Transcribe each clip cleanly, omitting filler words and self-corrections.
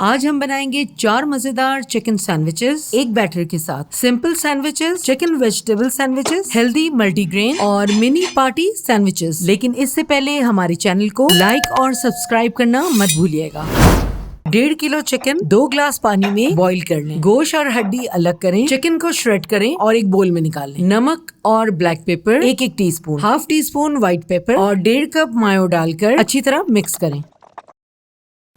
आज हम बनाएंगे 4 मजेदार चिकन सैंडविचेस एक बैटर के साथ। Simple sandwiches, chicken vegetable sandwiches, healthy multigrain और मिनी पार्टी सैंडविचेस। लेकिन इससे पहले हमारे चैनल को लाइक और सब्सक्राइब करना मत भूलिएगा। 1.5 किलो चिकन 2 ग्लास पानी में बॉईल कर लें। गोश्त और हड्डी अलग करें। चिकन को श्रेड करें और एक बोल में निकाल लें। नमक और black pepper 1-1 teaspoon, half tea spoon white paper और 1.5 कप मायो डालकर अच्छी तरह मिक्स करें।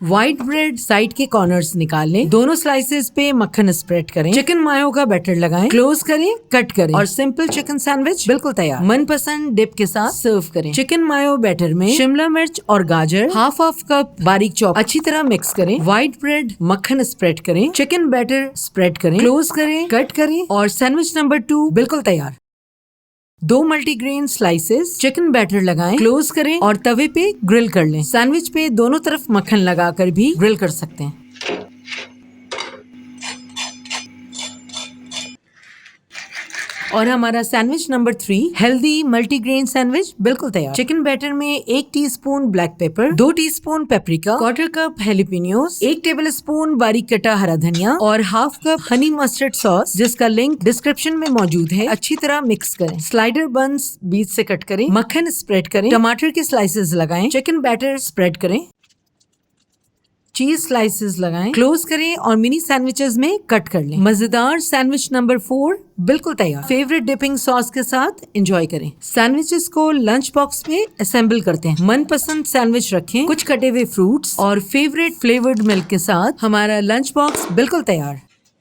व्हाइट ब्रेड साइड के कॉर्नर्स निकाल लें। दोनों स्लाइसेस पे मक्खन स्प्रेड करें। चिकन मायो का बैटर लगाएं, क्लोज करें, कट करें और सिंपल चिकन सैंडविच बिल्कुल तैयार। मनपसंद डिप के साथ सर्व करें। चिकन मायो बैटर में शिमला मिर्च और गाजर हाफ कप बारीक चॉप अच्छी तरह मिक्स करें। व्हाइट ब्रेड मक्खन स्प्रेड करें। चिकन बैटर स्प्रेड करें, क्लोज करें, कट करें और सैंडविच नंबर 2 बिल्कुल तैयार। 2 मल्टीग्रेन स्लाइसेस चिकन बैटर लगाएं, क्लोज करें और तवे पे ग्रिल कर लें। सैंडविच पे दोनों तरफ मक्खन लगाकर भी ग्रिल कर सकते हैं। और हमारा sandwich number 3 healthy multigrain sandwich बिल्कुल तैयार। चिकन बैटर में 1 teaspoon black pepper, 2 teaspoon paprika, 1/4 cup jalapenos, 1 tablespoon बारीक कटा हरा धनिया और half cup honey mustard sauce, जिसका लिंक डिस्क्रिप्शन में मौजूद है। अच्छी तरह मिक्स करें। स्लाइडर बन्स बीच से कट करें। मक्खन स्प्रेड करें। टमाटर के स्लाइसेस लगाएं। चिकन बैटर स्प्रेड करें। चीज स्लाइसेस लगाएं, क्लोज करें और मिनी सैंडविचेस में कट कर लें। मजेदार सैंडविच नंबर 4 बिल्कुल तैयार। फेवरेट डिपिंग सॉस के साथ एंजॉय करें। सैंडविचेस को लंच बॉक्स में असेंबल करते हैं। मनपसंद सैंडविच रखें, कुछ कटे हुए फ्रूट्स और फेवरेट फ्लेवर्ड मिल्क के साथ हमारा लंच बॉक्स बिल्कुल तैयार।